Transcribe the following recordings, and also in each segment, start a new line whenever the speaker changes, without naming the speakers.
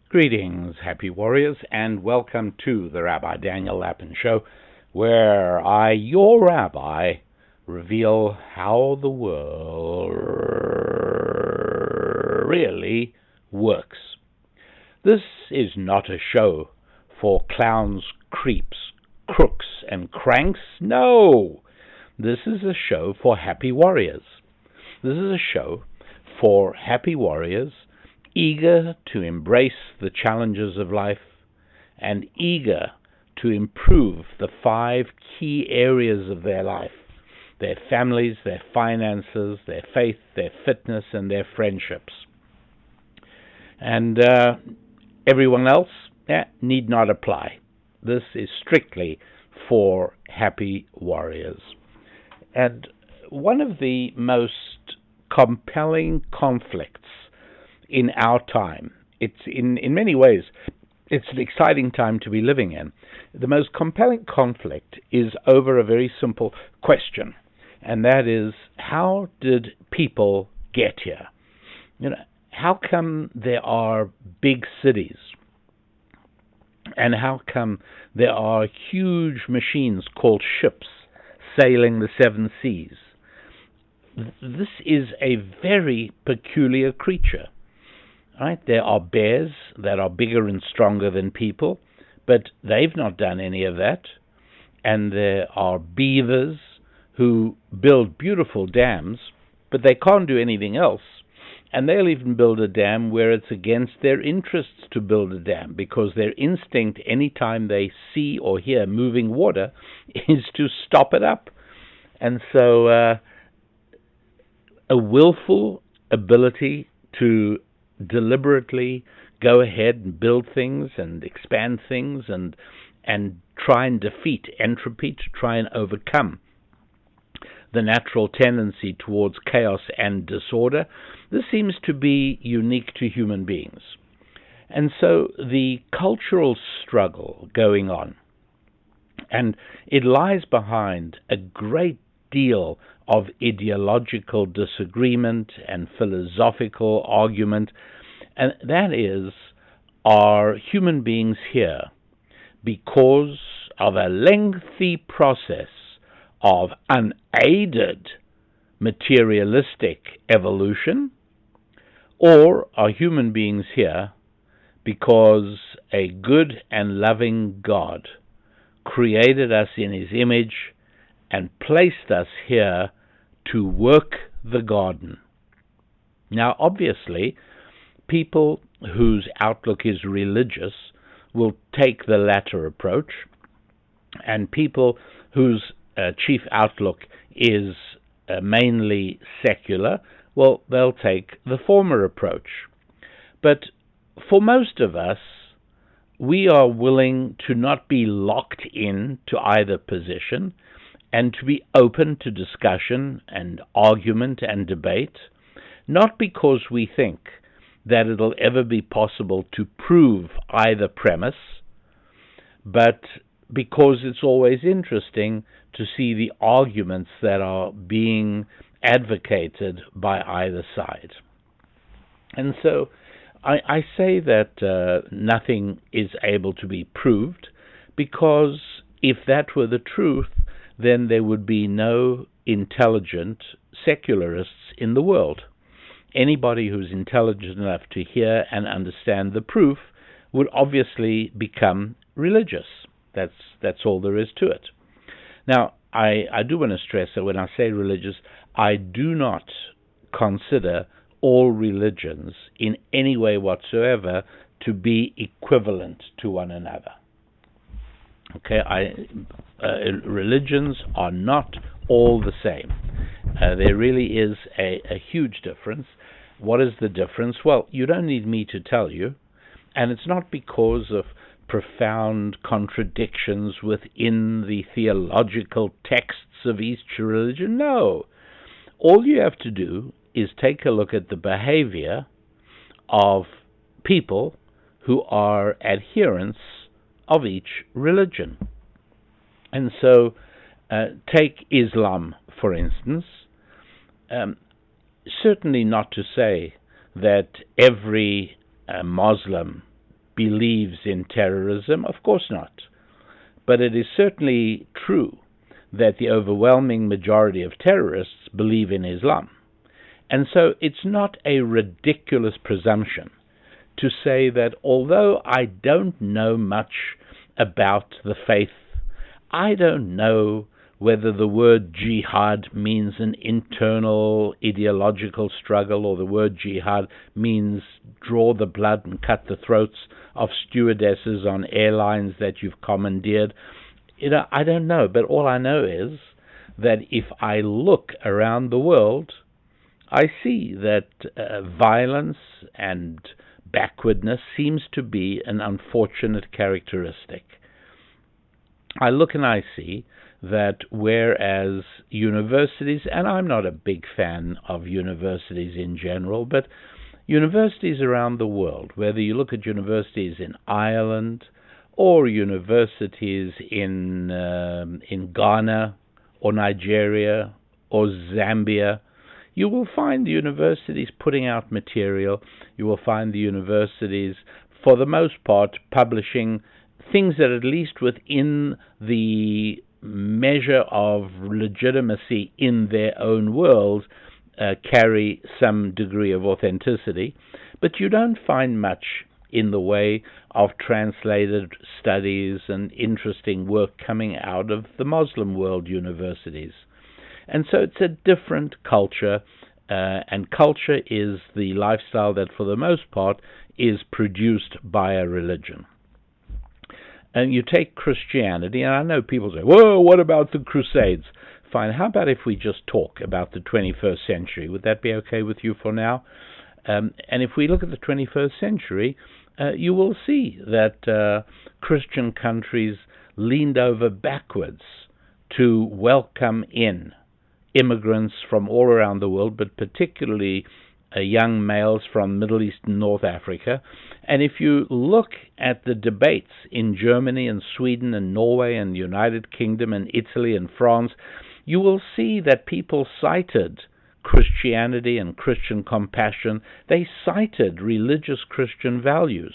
Greetings, happy warriors, and welcome to the Rabbi Daniel Lapin Show, where I, your rabbi, reveal how the world really works. This is not a show for clowns, creeps, crooks, and cranks. No! This is a show for happy warriors. This is a show for happy warriors eager to embrace the challenges of life and eager to improve the 5 key areas of their life: their families, their finances, their faith, their fitness, and their friendships. And everyone else need not apply. This is strictly for happy warriors. And one of the most compelling conflicts in our time, it's in many ways, it's an exciting time to be living in. The most compelling conflict is over a very simple question, and that is, how did people get here? How come there are big cities? And how come there are huge machines called ships sailing the 7 seas? This is a very peculiar creature. Right? There are bears that are bigger and stronger than people, but they've not done any of that. And there are beavers who build beautiful dams, but they can't do anything else. And they'll even build a dam where it's against their interests to build a dam, because their instinct, anytime they see or hear moving water, is to stop it up. And so a willful ability to deliberately go ahead and build things and expand things and try and defeat entropy, to try and overcome the natural tendency towards chaos and disorder. This seems to be unique to human beings. And so the cultural struggle going on, and it lies behind a great deal of ideological disagreement and philosophical argument, and that is, are human beings here because of a lengthy process of unaided materialistic evolution, or are human beings here because a good and loving God created us in His image and placed us here to work the garden? Now, obviously, people whose outlook is religious will take the latter approach, and people whose chief outlook is mainly secular, well, they'll take the former approach. But for most of us, we are willing to not be locked in to either position, and to be open to discussion and argument and debate, not because we think that it'll ever be possible to prove either premise, but because it's always interesting to see the arguments that are being advocated by either side. And so I say that nothing is able to be proved, because if that were the truth, then there would be no intelligent secularists in the world. Anybody who's intelligent enough to hear and understand the proof would obviously become religious. That's all there is to it. Now, I do want to stress that when I say religious, I do not consider all religions in any way whatsoever to be equivalent to one another. Okay, religions are not all the same. There really is a huge difference. What is the difference? Well, you don't need me to tell you, and it's not because of profound contradictions within the theological texts of each religion. No. All you have to do is take a look at the behavior of people who are adherents of each religion. And so, take Islam, for instance. Certainly not to say that every Muslim believes in terrorism? Of course not. But it is certainly true that the overwhelming majority of terrorists believe in Islam. And so it's not a ridiculous presumption to say that although I don't know much about the faith, I don't know whether the word jihad means an internal ideological struggle or the word jihad means draw the blood and cut the throats of stewardesses on airlines that you've commandeered. I don't know, but all I know is that if I look around the world, I see that violence and backwardness seems to be an unfortunate characteristic. I look and I see that whereas universities, and I'm not a big fan of universities in general, but universities around the world, whether you look at universities in Ireland or universities in Ghana or Nigeria or Zambia, you will find the universities putting out material. You will find the universities, for the most part, publishing things that at least within the measure of legitimacy in their own world carry some degree of authenticity. But you don't find much in the way of translated studies and interesting work coming out of the Muslim world universities. And so it's a different culture, and culture is the lifestyle that for the most part is produced by a religion. And you take Christianity, and I know people say, whoa, what about the Crusades? Fine, how about if we just talk about the 21st century? Would that be okay with you for now? And if we look at the 21st century, you will see that Christian countries leaned over backwards to welcome in immigrants from all around the world, but particularly young males from Middle East and North Africa. And if you look at the debates in Germany and Sweden and Norway and the United Kingdom and Italy and France, you will see that people cited Christianity and Christian compassion. They cited religious Christian values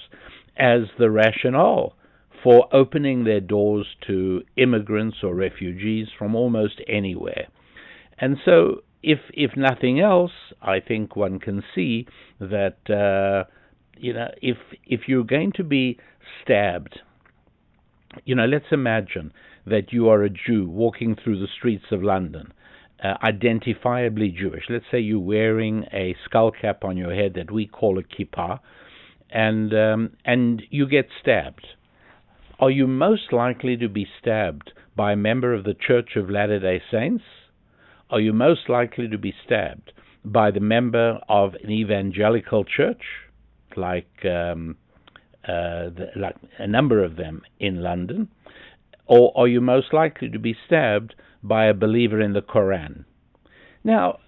as the rationale for opening their doors to immigrants or refugees from almost anywhere. And so, if nothing else, I think one can see that if you're going to be stabbed, let's imagine that you are a Jew walking through the streets of London, identifiably Jewish. Let's say you're wearing a skull cap on your head that we call a kippah, and you get stabbed. Are you most likely to be stabbed by a member of the Church of Latter-day Saints? Are you most likely to be stabbed by the member of an evangelical church, like a number of them in London? Or are you most likely to be stabbed by a believer in the Quran? Now,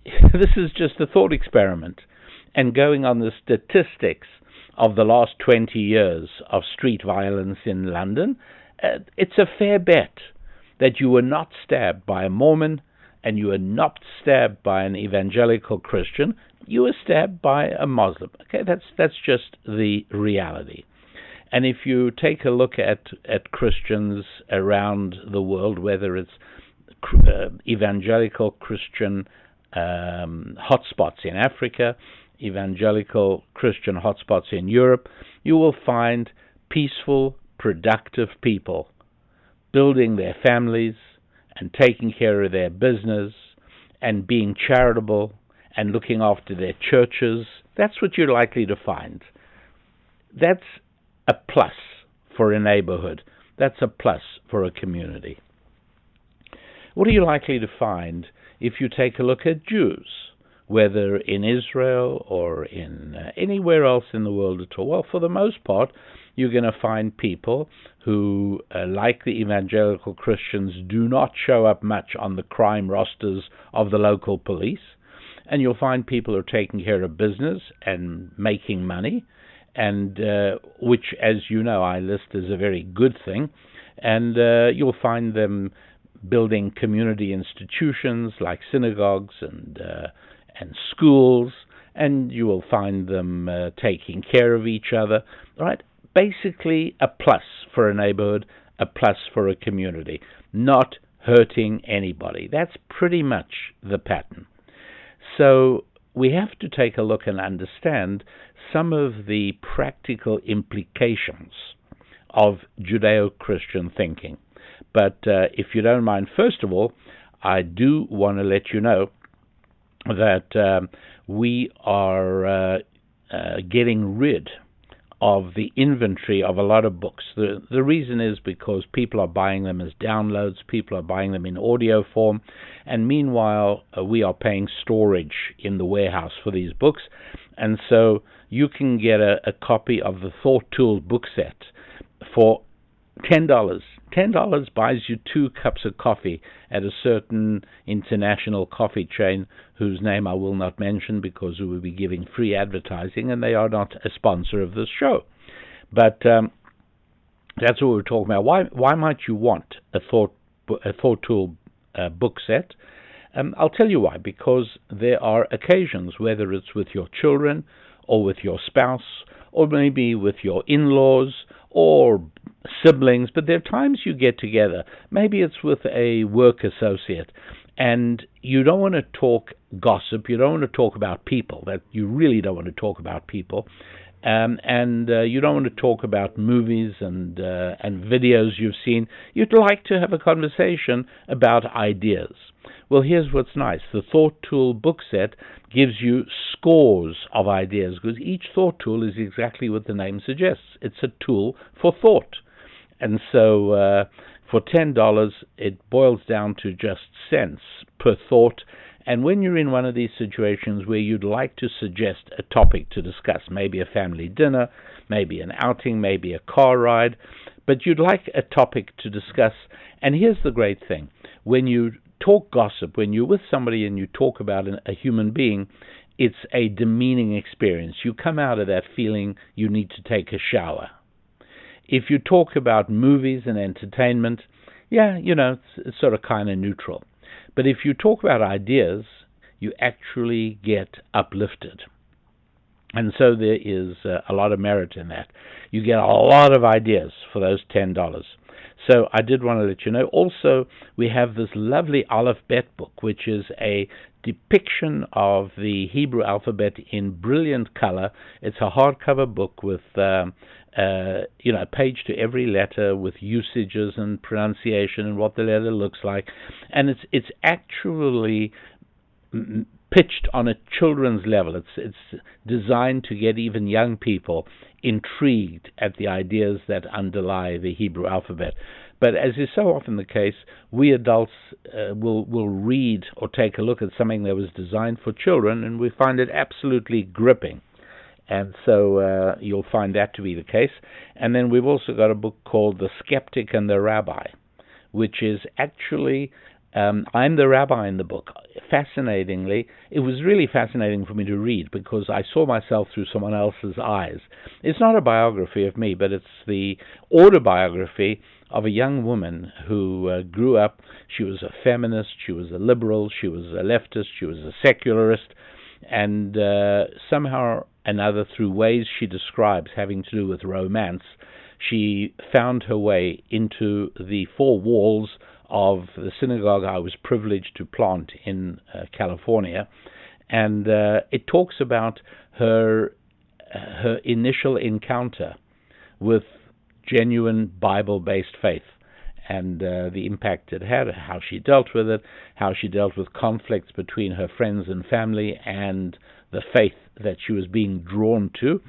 this is just a thought experiment, and going on the statistics of the last 20 years of street violence in London, it's a fair bet that you were not stabbed by a Mormon, and you were not stabbed by an evangelical Christian, you were stabbed by a Muslim. Okay, that's just the reality. And if you take a look at Christians around the world, whether it's evangelical Christian hotspots in Africa, evangelical Christian hotspots in Europe, you will find peaceful, productive people building their families and taking care of their business and being charitable and looking after their churches. That's what you're likely to find. That's a plus for a neighborhood. That's a plus for a community. What are you likely to find if you take a look at Jews, whether in Israel or in anywhere else in the world at all? Well, for the most part, you're going to find people who, like the evangelical Christians, do not show up much on the crime rosters of the local police. And you'll find people who are taking care of business and making money, and which, as you know, I list as a very good thing. And you'll find them building community institutions like synagogues and schools, and you will find them taking care of each other, right? basically a plus for a neighborhood, a plus for a community, not hurting anybody. That's pretty much the pattern. So we have to take a look and understand some of the practical implications of Judeo-Christian thinking. But if you don't mind, first of all, I do want to let you know that we are getting rid of the inventory of a lot of books. The reason is because people are buying them as downloads, people are buying them in audio form, and meanwhile we are paying storage in the warehouse for these books. And so you can get a copy of the Thought Tool book set for $10. $10 buys you 2 cups of coffee at a certain international coffee chain whose name I will not mention because we will be giving free advertising, and they are not a sponsor of this show. But that's what we're talking about. Why might you want a Thought Tool book set? I'll tell you why. Because there are occasions, whether it's with your children or with your spouse or maybe with your in-laws or siblings, but there are times you get together. Maybe it's with a work associate, and you don't want to talk gossip. You don't want to talk about people. That you really don't want to talk about people, and you don't want to talk about movies and videos you've seen. You'd like to have a conversation about ideas. Well, here's what's nice. The Thought Tool book set gives you scores of ideas, because each thought tool is exactly what the name suggests. It's a tool for thought. And so for $10, it boils down to just cents per thought. And when you're in one of these situations where you'd like to suggest a topic to discuss, maybe a family dinner, maybe an outing, maybe a car ride, but you'd like a topic to discuss. And here's the great thing. When you talk gossip, when you're with somebody and you talk about a human being, it's a demeaning experience. You come out of that feeling you need to take a shower. If you talk about movies and entertainment, it's sort of kind of neutral. But if you talk about ideas, you actually get uplifted. And so there is a lot of merit in that. You get a lot of ideas for those $10. So I did want to let you know. Also, we have this lovely alphabet book, which is a depiction of the Hebrew alphabet in brilliant color. It's a hardcover book with a page to every letter with usages and pronunciation and what the letter looks like. And it's actually pitched on a children's level. It's designed to get even young people intrigued at the ideas that underlie the Hebrew alphabet. But as is so often the case, we adults will read or take a look at something that was designed for children, and we find it absolutely gripping. And so you'll find that to be the case. And then we've also got a book called The Skeptic and the Rabbi, which is actually, I'm the rabbi in the book. Fascinatingly, it was really fascinating for me to read because I saw myself through someone else's eyes. It's not a biography of me, but it's the autobiography of a young woman who grew up. She was a feminist, she was a liberal, she was a leftist, she was a secularist, and somehow another, through ways she describes having to do with romance, she found her way into the 4 walls of the synagogue I was privileged to plant in California. And it talks about her initial encounter with genuine Bible-based faith and the impact it had, how she dealt with it, how she dealt with conflicts between her friends and family and the faith that she was being drawn to,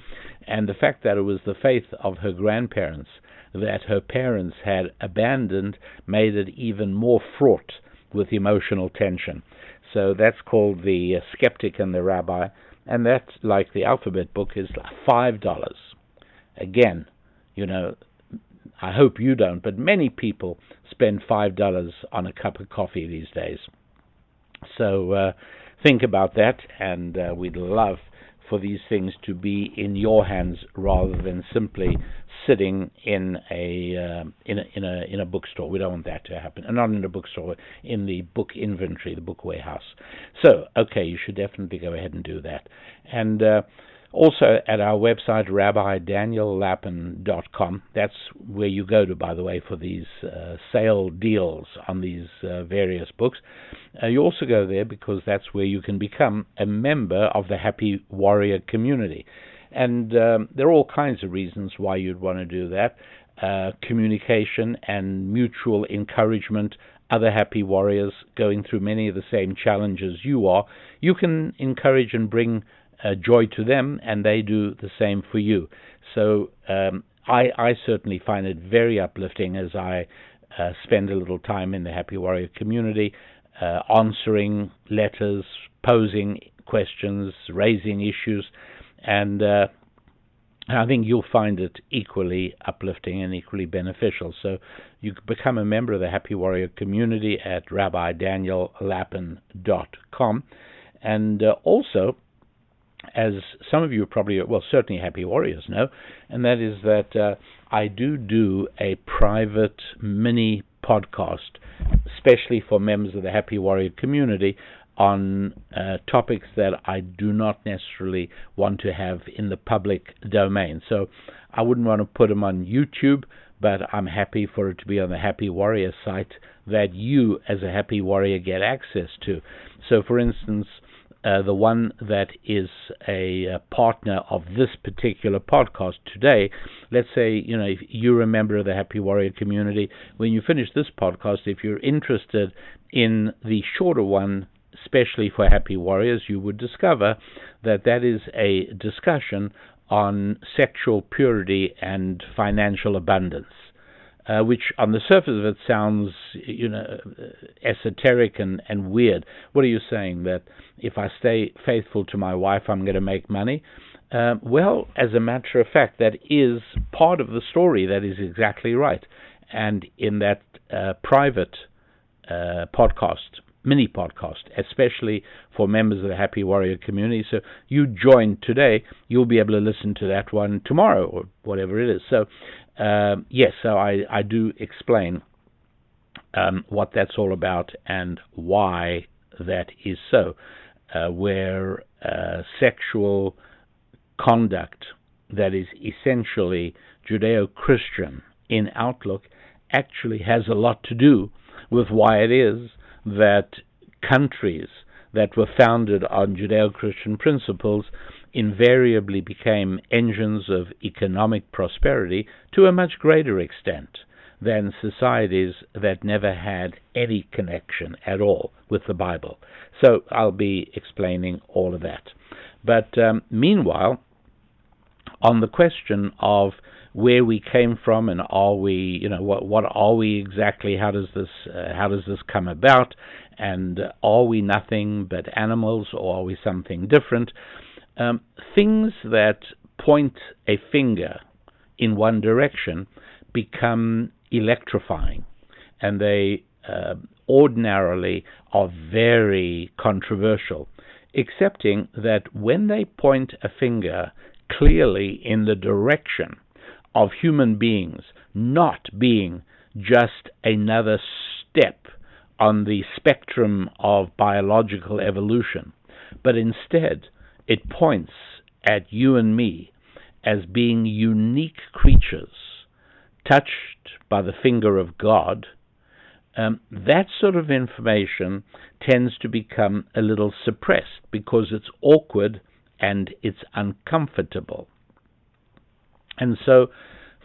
and the fact that it was the faith of her grandparents that her parents had abandoned made it even more fraught with emotional tension. So that's called The Skeptic and the Rabbi, and that's, like the alphabet book, is $5. Again, I hope you don't, but many people spend $5 on a cup of coffee these days. So think about that, and we'd love for these things to be in your hands rather than simply sitting in a bookstore. We don't want that to happen. Not in a bookstore, in the book inventory, the book warehouse. So, okay, you should definitely go ahead and do that. And Also at our website, rabbidaniellapin.com. That's where you go to, by the way, for these sale deals on these various books. You also go there because that's where you can become a member of the Happy Warrior community. And there are all kinds of reasons why you'd want to do that. Communication and mutual encouragement, other happy warriors going through many of the same challenges you are. You can encourage and bring joy to them, and they do the same for you. So I certainly find it very uplifting as I spend a little time in the Happy Warrior community, answering letters, posing questions, raising issues, and I think you'll find it equally uplifting and equally beneficial. So you can become a member of the Happy Warrior community at rabbidaniellapin.com. And also, as some of you probably, well, certainly Happy Warriors know, and that is that I do a private mini podcast, especially for members of the Happy Warrior community, on topics that I do not necessarily want to have in the public domain. So I wouldn't want to put them on YouTube, but I'm happy for it to be on the Happy Warrior site that you, as a Happy Warrior, get access to. So, for instance, the one that is a partner of this particular podcast today, let's say, if you're a member of the Happy Warrior community, when you finish this podcast, if you're interested in the shorter one, especially for Happy Warriors, you would discover that is a discussion on sexual purity and financial abundance, which on the surface of it sounds, esoteric and weird. What are you saying, that if I stay faithful to my wife, I'm going to make money? Well, as a matter of fact, that is part of the story. That is exactly right. And in that private podcast, mini podcast, especially for members of the Happy Warrior community. So you join today, you'll be able to listen to that one tomorrow or whatever it is. So yes, so I do explain what that's all about and why that is so, where sexual conduct that is essentially Judeo-Christian in outlook actually has a lot to do with why it is that countries that were founded on Judeo-Christian principles invariably became engines of economic prosperity to a much greater extent than societies that never had any connection at all with the Bible. So I'll be explaining all of that. But meanwhile, on the question of where we came from and are we, what are we exactly? How does this come about? And are we nothing but animals, or are we something different? Things that point a finger in one direction become electrifying, and they ordinarily are very controversial, excepting that when they point a finger clearly in the direction of human beings not being just another step on the spectrum of biological evolution, but instead it points at you and me as being unique creatures touched by the finger of God, that sort of information tends to become a little suppressed because it's awkward and it's uncomfortable. And so,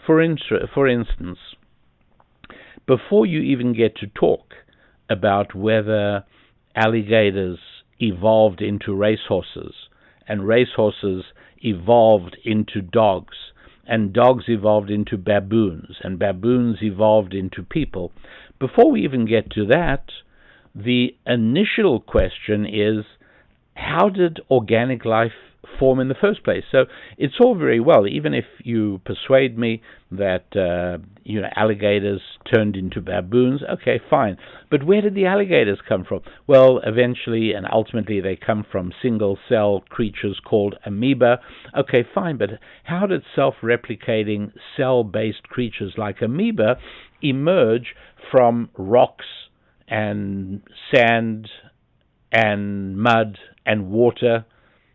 for instance, before you even get to talk about whether alligators evolved into racehorses, and racehorses evolved into dogs, and dogs evolved into baboons, and baboons evolved into people, before we even get to that, the initial question is, how did organic life form in the first place? So it's all very well, even if you persuade me that alligators turned into baboons, okay, fine. But where did the alligators come from? Well, eventually and ultimately they come from single-cell creatures called amoeba. Okay, fine, but how did self-replicating cell-based creatures like amoeba emerge from rocks and sand and mud and water?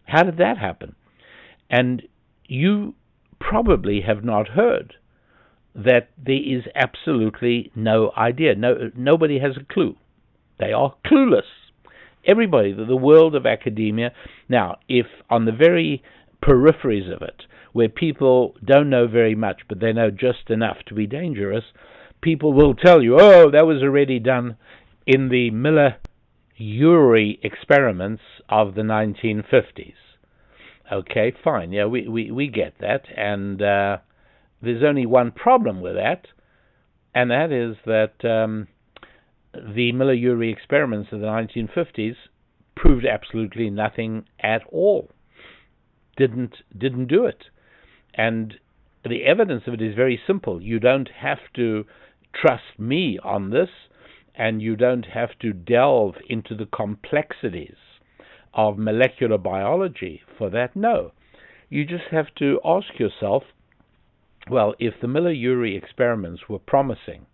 How did that happen? And you probably have not heard that there is absolutely no idea. Nobody has a clue. They are clueless. Everybody, the world of academia. Now, if on the very peripheries of it, where people don't know very much, but they know just enough to be dangerous, people will tell you, oh, that was already done in the Miller-Urey experiments of the 1950s. Okay, fine. Yeah, we get that. And there's only one problem with that, and that is that the Miller-Urey experiments of the 1950s proved absolutely nothing at all. Didn't do it. And the evidence of it is very simple. You don't have to trust me on this, and you don't have to delve into the complexities of molecular biology for that. No. You just have to ask yourself, well, if the Miller-Urey experiments were promising,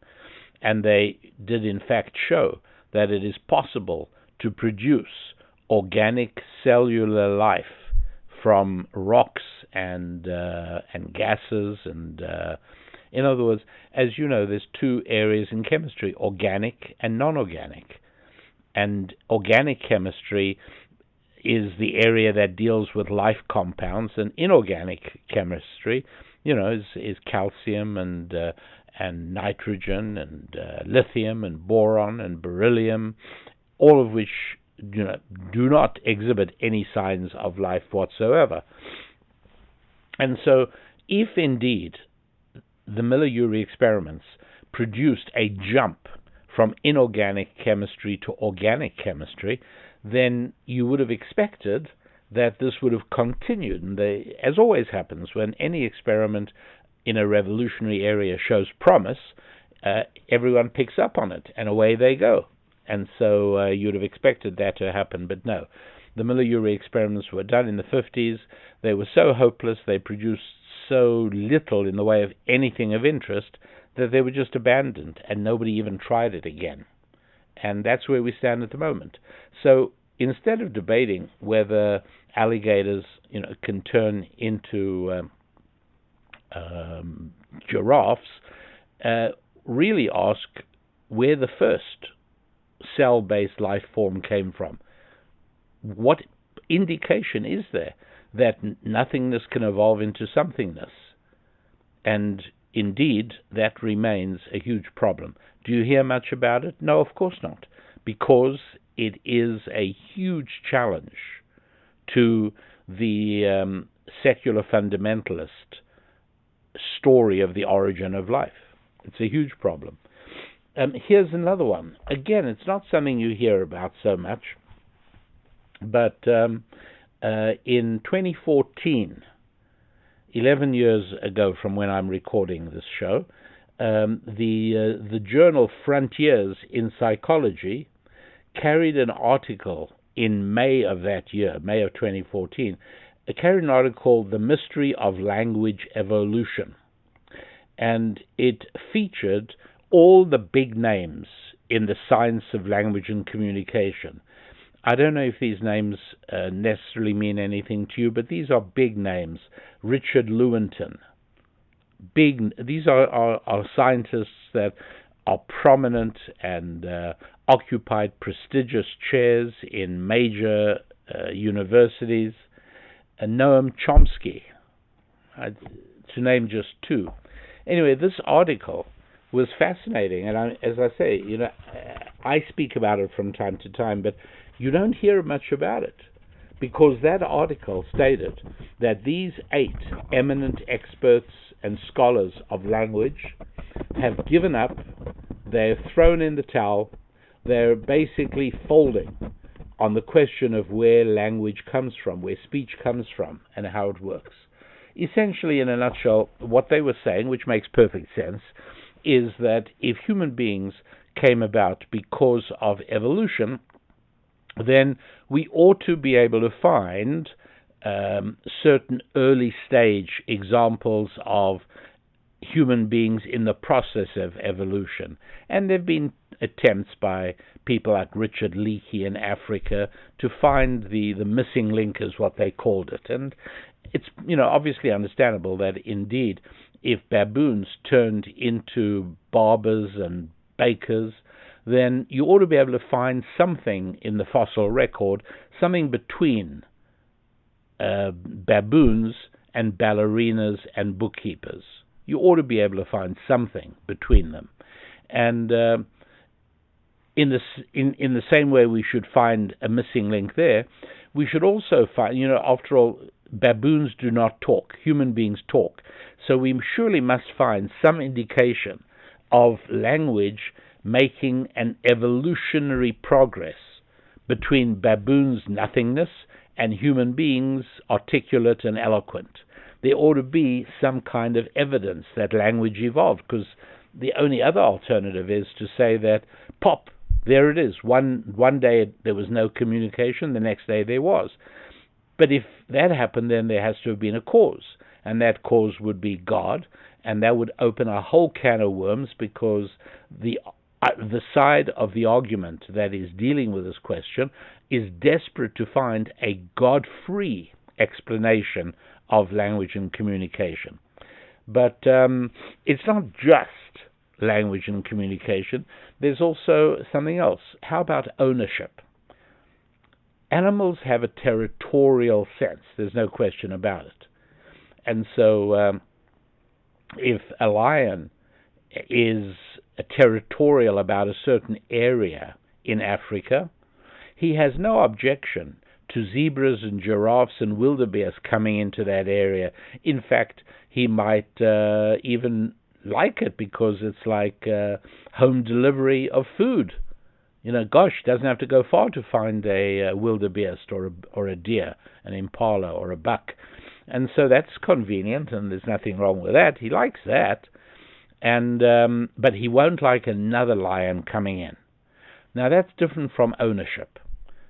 and they did in fact show that it is possible to produce organic cellular life from rocks and gases, and in other words, as you know, there's two areas in chemistry: organic and non-organic. And organic chemistry is the area that deals with life compounds, and inorganic chemistry, is calcium and nitrogen and lithium and boron and beryllium, all of which do not exhibit any signs of life whatsoever. And so, if indeed the Miller-Urey experiments produced a jump from inorganic chemistry to organic chemistry, then you would have expected that this would have continued. And as always happens, when any experiment in a revolutionary area shows promise, everyone picks up on it, and away they go. And so you'd have expected that to happen, but no. The Miller-Urey experiments were done in the 50s. They were so hopeless, they produced so little in the way of anything of interest, that they were just abandoned, and nobody even tried it again. And that's where we stand at the moment. So instead of debating whether alligators, can turn into giraffes, really ask where the first cell-based life form came from. What indication is there that nothingness can evolve into somethingness? And indeed, that remains a huge problem. Do you hear much about it? No, of course not, because it is a huge challenge to the secular fundamentalist story of the origin of life. It's a huge problem. Here's another one. Again, it's not something you hear about so much, but in 2014, 11 years ago from when I'm recording this show, the journal Frontiers in Psychology carried an article in May of that year, May of 2014, carried an article called The Mystery of Language Evolution. And it featured all the big names in the science of language and communication. I don't know if these names necessarily mean anything to you, but these are big names. Richard Lewontin. These are scientists that are prominent and occupied prestigious chairs in major universities. Noam Chomsky, to name just two. Anyway, this article was fascinating, and as I say, I speak about it from time to time, but you don't hear much about it, because that article stated that these 8 eminent experts and scholars of language have given up, they're thrown in the towel, they're basically folding on the question of where language comes from, where speech comes from, and how it works. Essentially, in a nutshell, what they were saying, which makes perfect sense, is that if human beings came about because of evolution, then we ought to be able to find certain early stage examples of human beings in the process of evolution. And there have been attempts by people like Richard Leakey in Africa to find the missing link, is what they called it. And it's obviously understandable that indeed, if baboons turned into barbers and bakers, then you ought to be able to find something in the fossil record, something between baboons and ballerinas and bookkeepers. You ought to be able to find something between them. And in the same way we should find a missing link there, we should also find, after all, baboons do not talk. Human beings talk. So we surely must find some indication of language making an evolutionary progress between baboons' nothingness and human beings articulate and eloquent. There ought to be some kind of evidence that language evolved, because the only other alternative is to say that, pop, there it is. One day there was no communication, the next day there was. But if that happened, then there has to have been a cause, and that cause would be God, and that would open a whole can of worms, because the side of the argument that is dealing with this question is desperate to find a God-free explanation of language and communication. But it's not just language and communication. There's also something else. How about ownership? Animals have a territorial sense. There's no question about it. And so if a lion is territorial about a certain area in Africa, he has no objection to zebras and giraffes and wildebeest coming into that area. In fact, he might even like it, because it's like home delivery of food. Gosh, doesn't have to go far to find a wildebeest or a deer, an impala or a buck. And so that's convenient, and there's nothing wrong with that. He likes that. And but he won't like another lion coming in. Now that's different from ownership,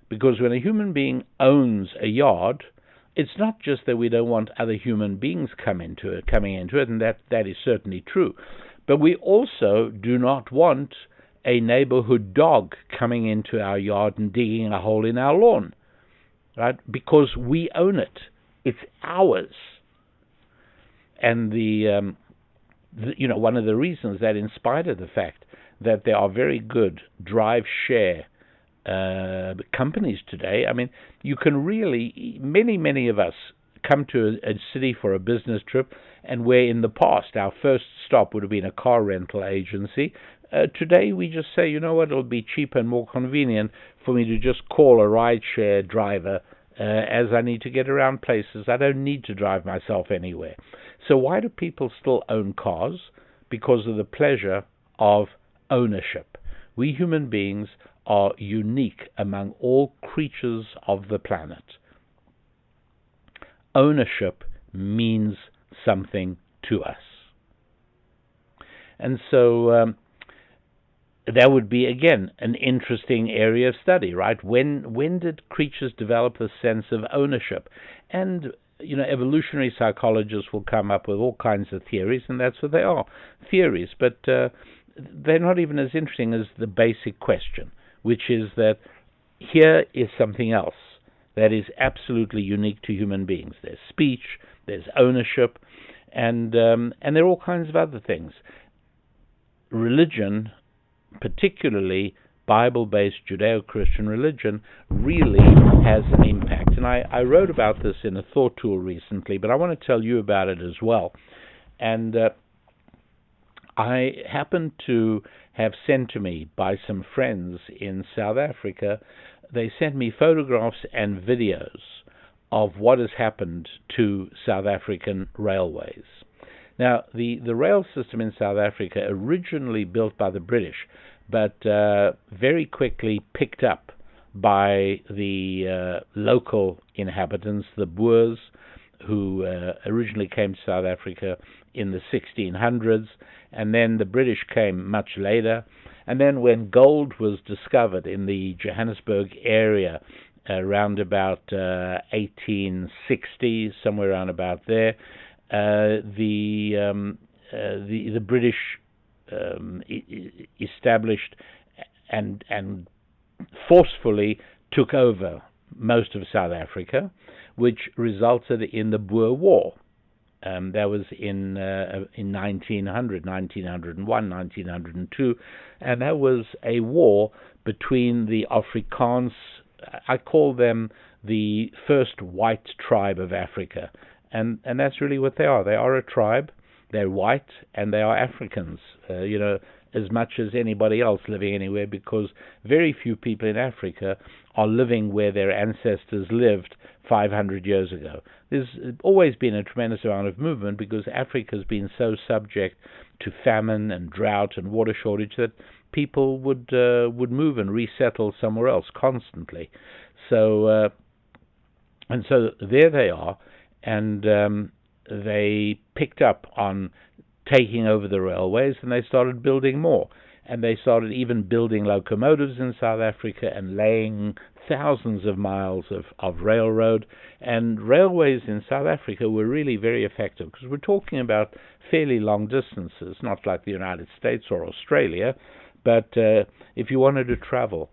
because when a human being owns a yard, it's not just that we don't want other human beings coming into it, and that is certainly true, but we also do not want a neighborhood dog coming into our yard and digging a hole in our lawn, right? Because we own it. It's ours. And one of the reasons that, in spite of the fact that there are very good drive share companies today, you can really, many of us come to a city for a business trip, and where in the past our first stop would have been a car rental agency, today we just say, you know what, it'll be cheaper and more convenient for me to just call a rideshare driver as I need to get around places. I don't need to drive myself anywhere. So why do people still own cars? Because of the pleasure of ownership. We human beings are unique among all creatures of the planet. Ownership means something to us. And so that would be, again, an interesting area of study, right? When did creatures develop a sense of ownership? And evolutionary psychologists will come up with all kinds of theories, and that's what they are, theories. But they're not even as interesting as the basic question, which is that here is something else that is absolutely unique to human beings. There's speech, there's ownership, and there are all kinds of other things. Religion, particularly Bible-based Judeo-Christian religion, really has an impact. And I wrote about this in a thought tool recently, but I want to tell you about it as well. And I happened to have sent to me by some friends in South Africa, they sent me photographs and videos of what has happened to South African railways. Now, the rail system in South Africa, originally built by the British, but very quickly picked up by the local inhabitants, the Boers, who originally came to South Africa in the 1600s, and then the British came much later. And then when gold was discovered in the Johannesburg area around about 1860, somewhere around about there, the British established and forcefully took over most of South Africa, which resulted in the Boer War. That was in 1900, 1901, 1902, and that was a war between the Afrikaans. I call them the first white tribe of Africa, and that's really what they are. They are a tribe. They're white, and they are Africans. As much as anybody else living anywhere, because very few people in Africa are living where their ancestors lived 500 years ago. There's always been a tremendous amount of movement because Africa's been so subject to famine and drought and water shortage that people would move and resettle somewhere else constantly. So there they are, and they picked up on taking over the railways, and they started building more. And they started even building locomotives in South Africa and laying thousands of miles of railroad. And railways in South Africa were really very effective, because we're talking about fairly long distances, not like the United States or Australia, but if you wanted to travel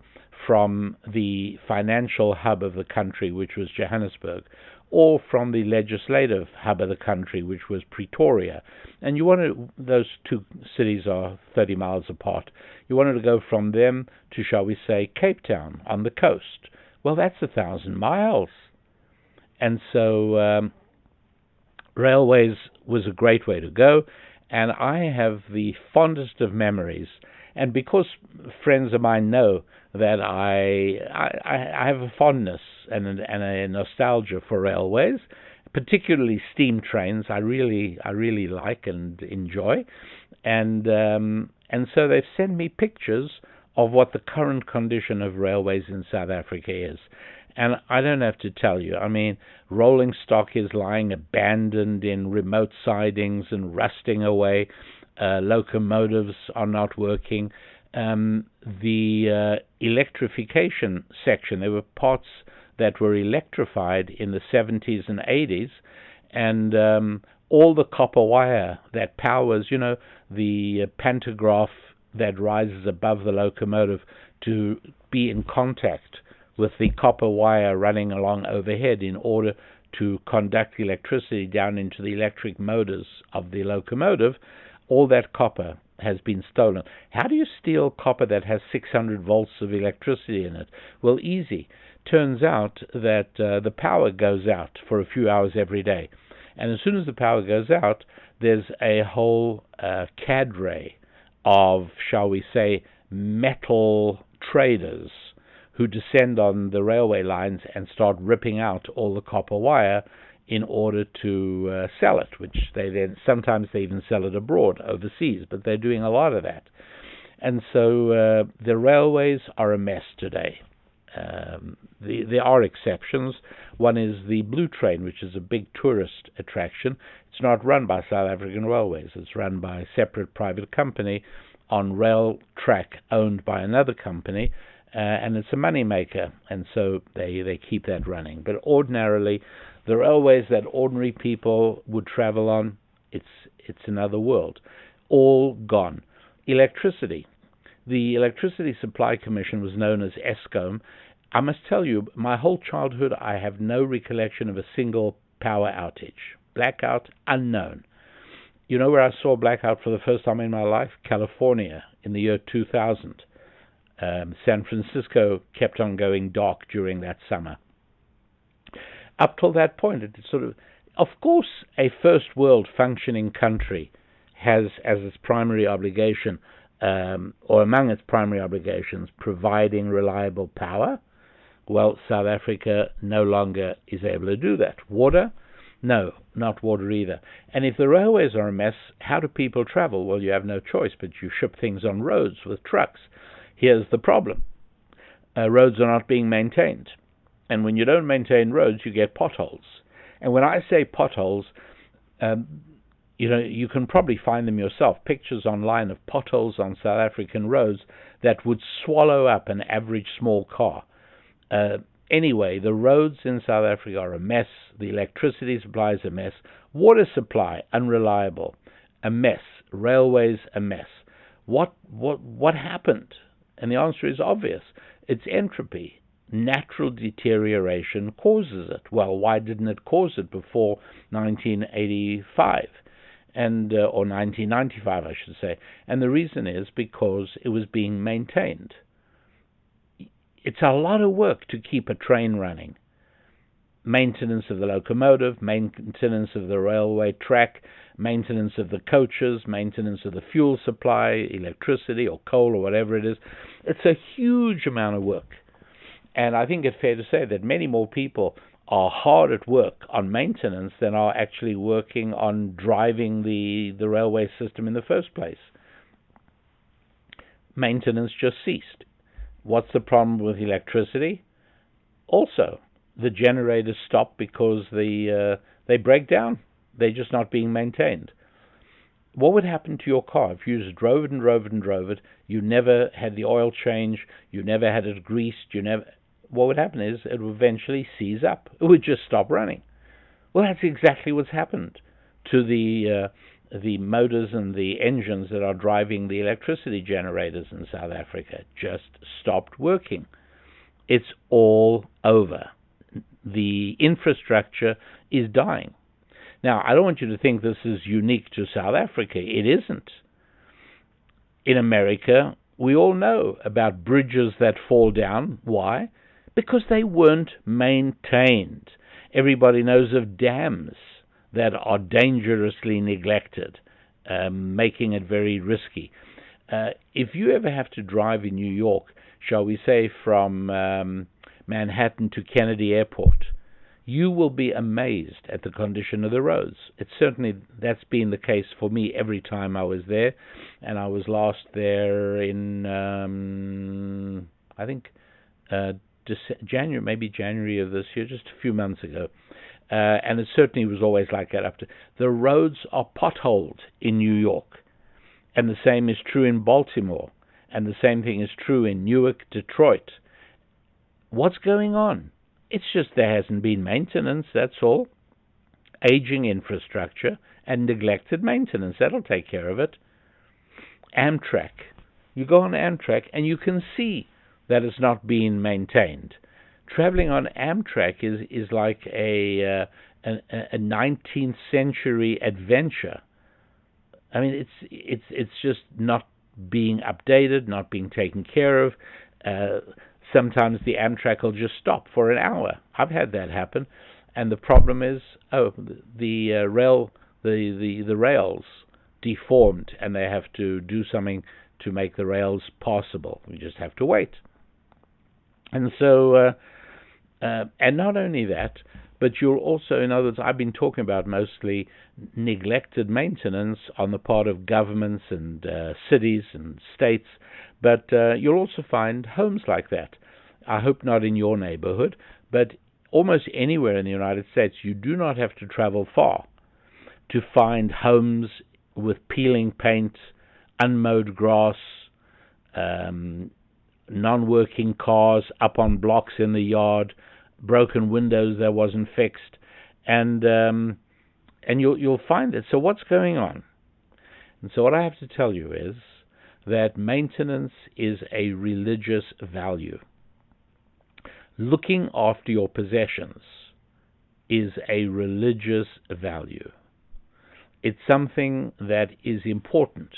from the financial hub of the country, which was Johannesburg, or from the legislative hub of the country, which was Pretoria. And those two cities are 30 miles apart. You wanted to go from them to, shall we say, Cape Town on the coast. Well, that's 1,000 miles. And so railways was a great way to go. And I have the fondest of memories. And because friends of mine know that I have a fondness and a nostalgia for railways, particularly steam trains. I really like and enjoy, and so they've sent me pictures of what the current condition of railways in South Africa is. And I don't have to tell you. I mean, rolling stock is lying abandoned in remote sidings and rusting away. Locomotives are not working. The electrification section, there were parts that were electrified in the 70s and 80s, and all the copper wire that powers, the pantograph that rises above the locomotive to be in contact with the copper wire running along overhead in order to conduct electricity down into the electric motors of the locomotive, all that copper has been stolen. How do you steal copper that has 600 volts of electricity in it? Well, easy. Turns out that the power goes out for a few hours every day. And as soon as the power goes out, there's a whole cadre of, shall we say, metal traders who descend on the railway lines and start ripping out all the copper wire in order to sell it, which sometimes they even sell it abroad, overseas, but they're doing a lot of that. And so the railways are a mess today. There are exceptions. One is the Blue Train, which is a big tourist attraction. It's not run by South African Railways. It's run by a separate private company on rail track owned by another company, and it's a money maker, and so they keep that running. But ordinarily, the railways that ordinary people would travel on, it's another world. All gone. Electricity. The Electricity Supply Commission was known as ESCOM. I must tell you, my whole childhood, I have no recollection of a single power outage. Blackout, unknown. You know where I saw blackout for the first time in my life? California, in the year 2000. San Francisco kept on going dark during that summer. Up till that point, it sort of course, a first world functioning country has as its primary obligation, or among its primary obligations, providing reliable power. Well, South Africa no longer is able to do that. Water? No, not water either. And if the railways are a mess, how do people travel? Well, you have no choice, but you ship things on roads with trucks. Here's the problem. Roads are not being maintained. And when you don't maintain roads, you get potholes. And when I say potholes, you can probably find them yourself, pictures online of potholes on South African roads that would swallow up an average small car. Anyway, the roads in South Africa are a mess. The electricity supply is a mess. Water supply, unreliable, a mess. Railways, a mess. What happened? And the answer is obvious. It's entropy. natural deterioration causes it. Well, why didn't it cause it before 1985? Or 1995, I should say. And the reason is because it was being maintained. It's a lot of work to keep a train running. Maintenance of the locomotive, maintenance of the railway track, maintenance of the coaches, maintenance of the fuel supply, electricity or coal or whatever it is. It's a huge amount of work. And I think it's fair to say that many more people are hard at work on maintenance than are actually working on driving the railway system in the first place. Maintenance just ceased. What's the problem with electricity? Also, the generators stop because they break down. They're just not being maintained. What would happen to your car if you just drove it and drove it and drove it? You never had the oil change. You never had it greased. What would happen is it would eventually seize up. It would just stop running. Well, that's exactly what's happened to the motors and the engines that are driving the electricity generators in South Africa. Just stopped working. It's all over. The infrastructure is dying. Now, I don't want you to think this is unique to South Africa. It isn't. In America, we all know about bridges that fall down. Why? Because they weren't maintained. Everybody knows of dams that are dangerously neglected, making it very risky. If you ever have to drive in New York, shall we say from Manhattan to Kennedy Airport, you will be amazed at the condition of the roads. That's been the case for me every time I was there, and I was last there in I think January of this year, just a few months ago. And it certainly was always like that. The roads are potholed in New York, and the same is true in Baltimore, and the same thing is true in Newark, Detroit. What's going on? It's just there hasn't been maintenance, that's all. Aging infrastructure and neglected maintenance, that'll take care of it. Amtrak. You go on Amtrak and you can see that it's not being maintained. Traveling on Amtrak is like a 19th century adventure. I mean, it's just not being updated, not being taken care of. Sometimes the Amtrak will just stop for an hour. I've had that happen, and the problem is, the rails deformed, and they have to do something to make the rails passable. We just have to wait. And so, and not only that, but you're also, in other words, I've been talking about mostly neglected maintenance on the part of governments and cities and states, but you'll also find homes like that. I hope not in your neighborhood, but almost anywhere in the United States, you do not have to travel far to find homes with peeling paint, unmowed grass, non-working cars up on blocks in the yard, broken windows that wasn't fixed, and you'll find it. So what's going on? And so what I have to tell you is that maintenance is a religious value. Looking after your possessions is a religious value. It's something that is important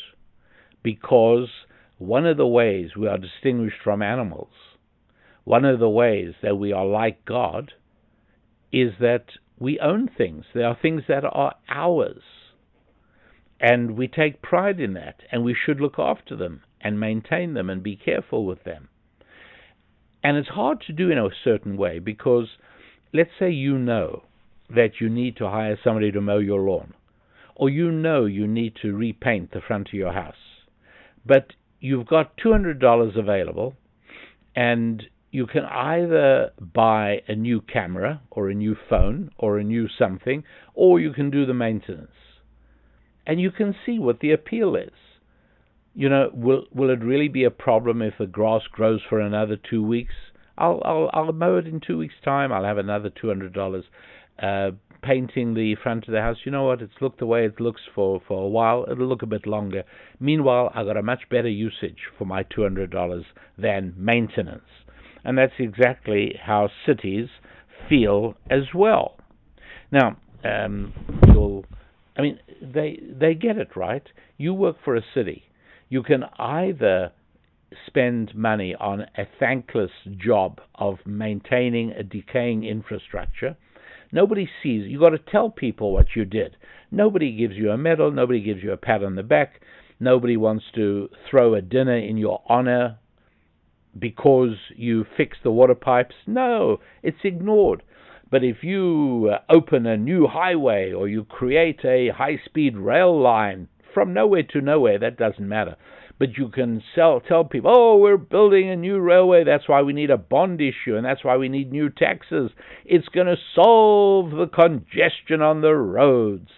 because one of the ways we are distinguished from animals, one of the ways that we are like God, is that we own things. There are things that are ours, and we take pride in that, and we should look after them and maintain them and be careful with them. And it's hard to do in a certain way because let's say you know that you need to hire somebody to mow your lawn, or you know you need to repaint the front of your house, but you've got $200 available, and you can either buy a new camera or a new phone or a new something, or you can do the maintenance. And you can see what the appeal is. You know, will it really be a problem if the grass grows for another 2 weeks? I'll mow it in 2 weeks' time. I'll have another $200. Painting the front of the house, you know what? It's looked the way it looks for a while. It'll look a bit longer. Meanwhile, I got a much better usage for my $200 than maintenance. And that's exactly how cities feel as well. Now, they get it, right? You work for a city. You can either spend money on a thankless job of maintaining a decaying infrastructure. Nobody sees. You got to tell people what you did. Nobody gives you a medal. Nobody gives you a pat on the back. Nobody wants to throw a dinner in your honor because you fixed the water pipes. No, it's ignored. But if you open a new highway or you create a high-speed rail line from nowhere to nowhere, that doesn't matter. But you can tell people, oh, we're building a new railway, that's why we need a bond issue, and that's why we need new taxes. It's going to solve the congestion on the roads.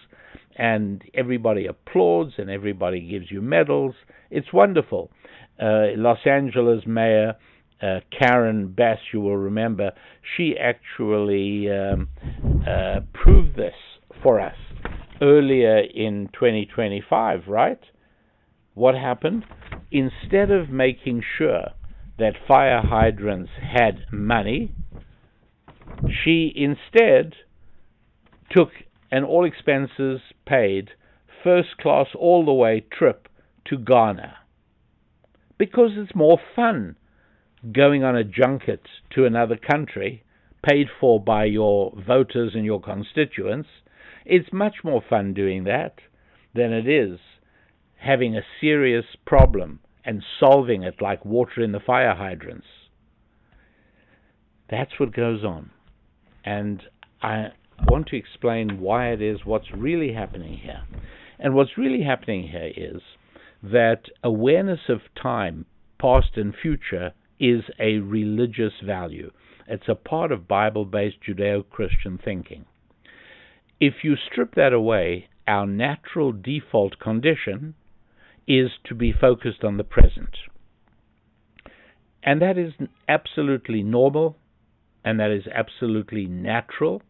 And everybody applauds, and everybody gives you medals. It's wonderful. Los Angeles Mayor Karen Bass, you will remember, she actually proved this for us earlier in 2025, right? What happened? Instead of making sure that fire hydrants had money, she instead took an all expenses paid, first class all the way trip to Ghana. Because it's more fun going on a junket to another country, paid for by your voters and your constituents. It's much more fun doing that than it is having a serious problem and solving it like water in the fire hydrants. That's what goes on. And I want to explain why it is, what's really happening here. And what's really happening here is that awareness of time, past and future, is a religious value. It's a part of Bible-based Judeo-Christian thinking. If you strip that away, our natural default condition is to be focused on the present. And that is absolutely normal, and that is absolutely natural,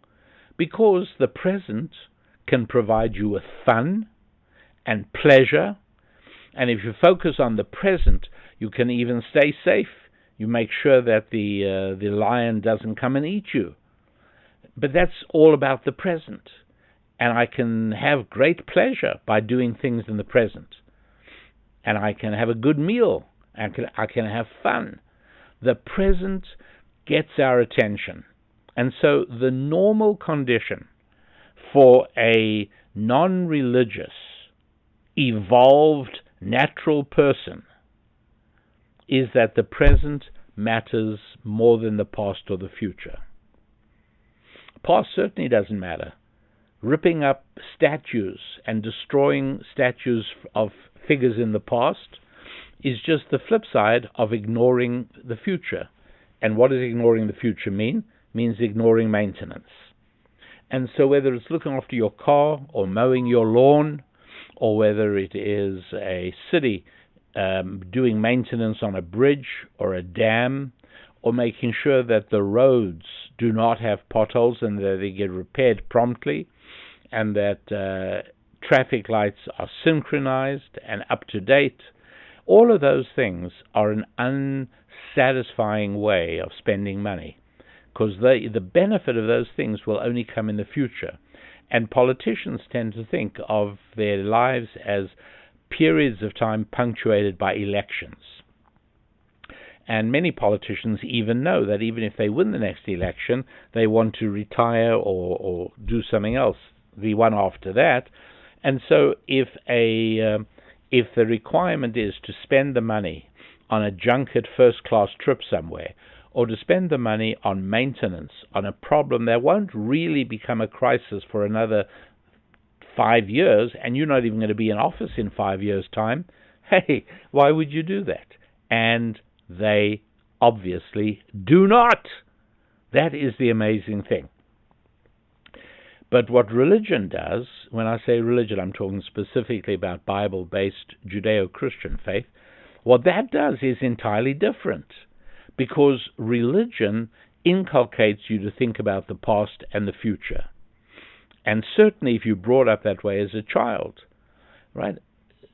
because the present can provide you with fun and pleasure. And if you focus on the present, you can even stay safe. You make sure that the lion doesn't come and eat you. But that's all about the present. And I can have great pleasure by doing things in the present. And I can have a good meal. I can have fun. The present gets our attention. And so the normal condition for a non-religious, evolved, natural person is that the present matters more than the past or the future. Past certainly doesn't matter. Ripping up statues and destroying statues of figures in the past is just the flip side of ignoring the future. And what does ignoring the future mean? It means ignoring maintenance. And so whether it's looking after your car or mowing your lawn, or whether it is a city doing maintenance on a bridge or a dam, or making sure that the roads do not have potholes and that they get repaired promptly, and that traffic lights are synchronized and up to date, all of those things are an unsatisfying way of spending money, because the benefit of those things will only come in the future. And politicians tend to think of their lives as periods of time punctuated by elections. And many politicians even know that even if they win the next election, they want to retire or do something else the one after that. And so if the requirement is to spend the money on a junket first-class trip somewhere, or to spend the money on maintenance on a problem that won't really become a crisis for another 5 years, and you're not even going to be in office in 5 years' time, hey, why would you do that? And they obviously do not. That is the amazing thing. But what religion does, when I say religion, I'm talking specifically about Bible-based Judeo-Christian faith, what that does is entirely different. Because religion inculcates you to think about the past and the future. And certainly if you're brought up that way as a child, right?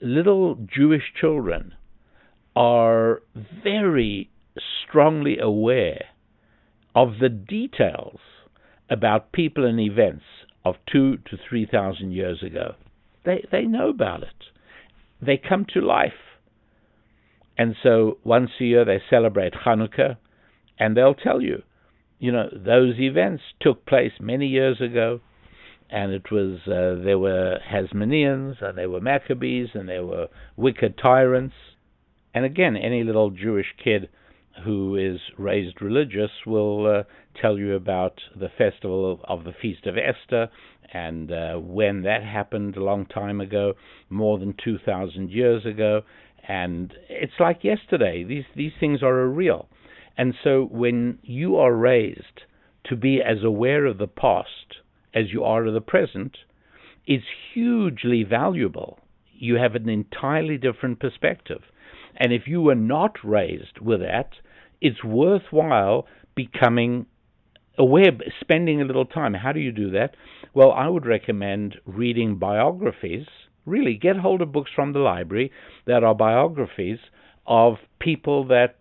Little Jewish children are very strongly aware of the details about people and events of 2,000 to 3,000 years ago. They know about it. They come to life. And so once a year they celebrate Hanukkah, and they'll tell you, those events took place many years ago, and it was there were Hasmoneans, and there were Maccabees, and there were wicked tyrants. And again, any little Jewish kid who is raised religious will tell you about the festival of the Feast of Esther, and when that happened a long time ago, more than 2,000 years ago, and it's like yesterday. These things are real. And so when you are raised to be as aware of the past as you are of the present, it's hugely valuable. You have an entirely different perspective. And if you were not raised with that, it's worthwhile becoming aware, spending a little time. How do you do that? Well, I would recommend reading biographies. Really, get hold of books from the library that are biographies of people that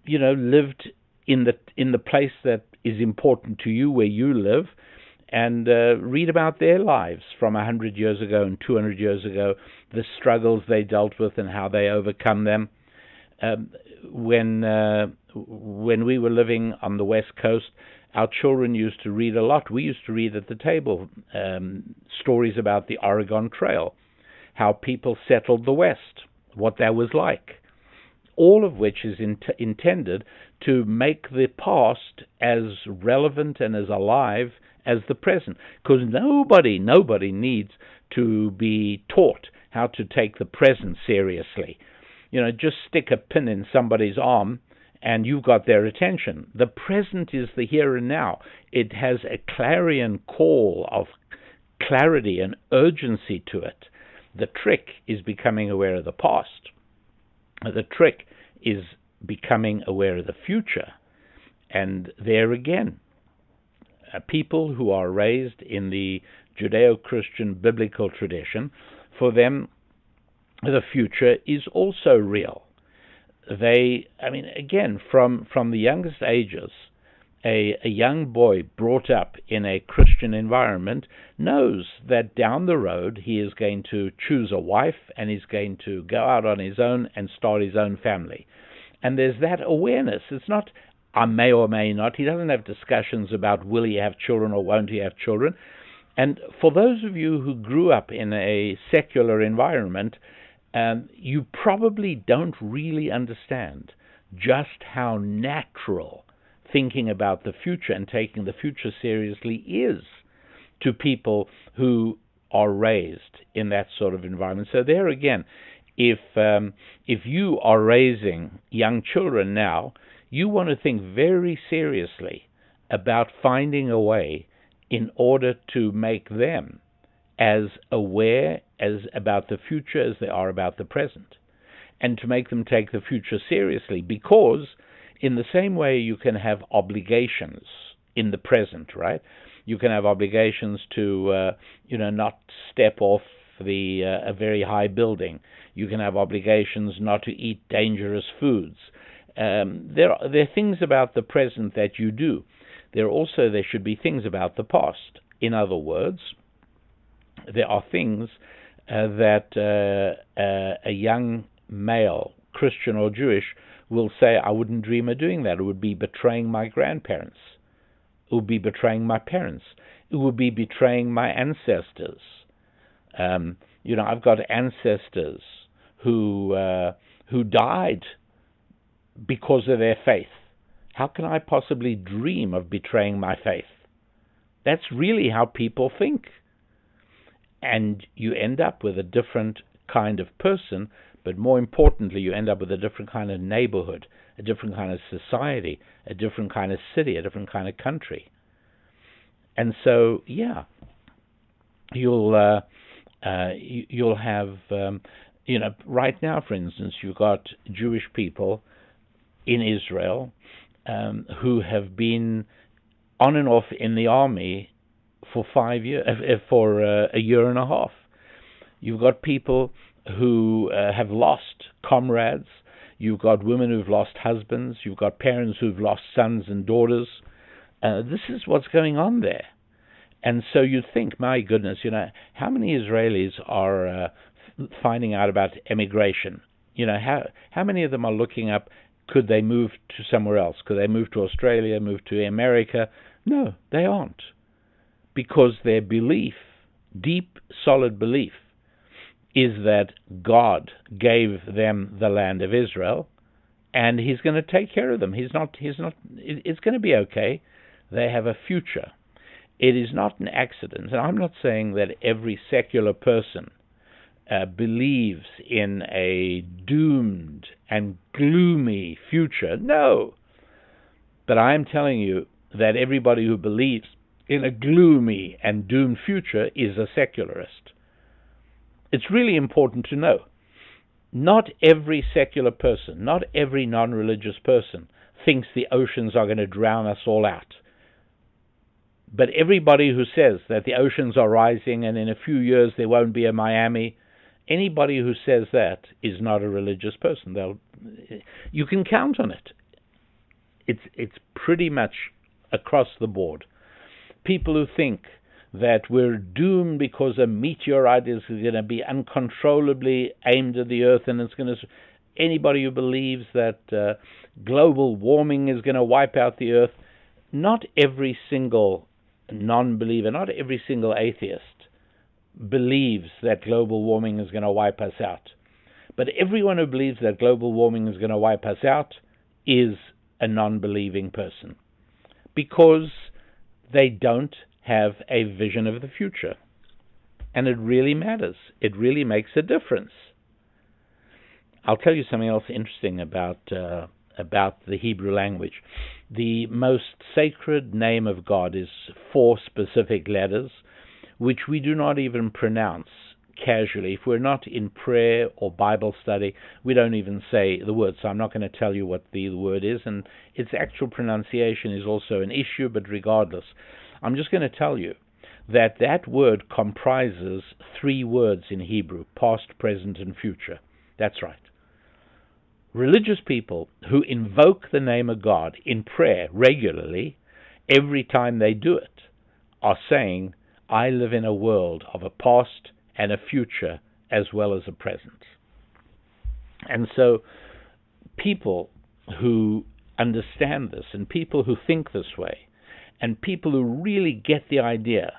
lived in the place that is important to you, where you live, and read about their lives from 100 years ago and 200 years ago, the struggles they dealt with and how they overcome them. When we were living on the West Coast, our children used to read a lot. We used to read at the table stories about the Oregon Trail, how people settled the West, what that was like, all of which is intended to make the past as relevant and as alive as the present, because nobody needs to be taught how to take the present seriously. Just stick a pin in somebody's arm and you've got their attention. The present is the here and now. It has a clarion call of clarity and urgency to it. The trick is becoming aware of the past. The trick is becoming aware of the future. And there again, people who are raised in the Judeo-Christian biblical tradition, for them, the future is also real. Again, from the youngest ages, a young boy brought up in a Christian environment knows that down the road he is going to choose a wife and he's going to go out on his own and start his own family. And there's that awareness. It's not, I may or may not. He doesn't have discussions about will he have children or won't he have children. And for those of you who grew up in a secular environment, you probably don't really understand just how natural thinking about the future and taking the future seriously is to people who are raised in that sort of environment. So there again, if you are raising young children now, you want to think very seriously about finding a way in order to make them as aware as about the future as they are about the present, and to make them take the future seriously, because in the same way you can have obligations in the present, right? You can have obligations to not step off a very high building. You can have obligations not to eat dangerous foods. There are things about the present that you do. There should be things about the past. In other words, there are things that a young male, Christian or Jewish, will say, I wouldn't dream of doing that. It would be betraying my grandparents. It would be betraying my parents. It would be betraying my ancestors. I've got ancestors who died because of their faith. How can I possibly dream of betraying my faith? That's really how people think. And you end up with a different kind of person, but more importantly, you end up with a different kind of neighborhood, a different kind of society, a different kind of city, a different kind of country. And so, you'll have, right now, for instance, you've got Jewish people in Israel who have been on and off in the army for 5 years, for a year and a half. You've got people who have lost comrades. You've got women who've lost husbands. You've got parents who've lost sons and daughters. This is what's going on there. And so you think, my goodness, how many Israelis are finding out about emigration? How many of them are looking up, could they move to somewhere else? Could they move to Australia, move to America? No, they aren't. Because their belief, deep, solid belief, is that God gave them the land of Israel, and He's going to take care of them. It's going to be okay. They have a future. It is not an accident, and I'm not saying that every secular person believes in a doomed and gloomy future. No. But I am telling you that everybody who believes in a gloomy and doomed future is a secularist. It's really important to know. Not every secular person, not every non-religious person thinks the oceans are going to drown us all out. But everybody who says that the oceans are rising and in a few years there won't be a Miami, anybody who says that is not a religious person. You can count on it. It's pretty much across the board. People who think that we're doomed because a meteorite is going to be uncontrollably aimed at the earth and it's going to... Anybody who believes that global warming is going to wipe out the earth, not every single non-believer, not every single atheist believes that global warming is going to wipe us out. But everyone who believes that global warming is going to wipe us out is a non-believing person, because they don't have a vision of the future. And it really matters. It really makes a difference. I'll tell you something else interesting about the Hebrew language. The most sacred name of God is 4 specific letters, which we do not even pronounce casually. If we're not in prayer or Bible study, we don't even say the word. So I'm not going to tell you what the word is, and its actual pronunciation is also an issue, but regardless, I'm just going to tell you that that word comprises 3 words in Hebrew: past, present, and future. That's right. Religious people who invoke the name of God in prayer regularly, every time they do it, are saying, I live in a world of a past and a future as well as a present. And so people who understand this, and people who think this way, and people who really get the idea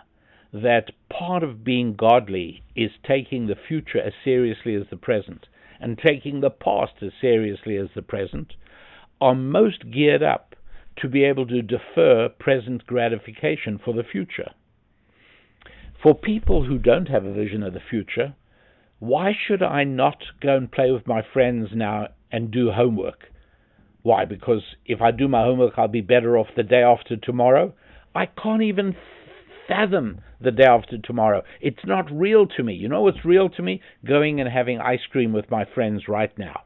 that part of being godly is taking the future as seriously as the present, and taking the past as seriously as the present, are most geared up to be able to defer present gratification for the future. For people who don't have a vision of the future, why should I not go and play with my friends now and do homework? Why? Because if I do my homework, I'll be better off the day after tomorrow? I can't even fathom the day after tomorrow. It's not real to me. You know what's real to me? Going and having ice cream with my friends right now.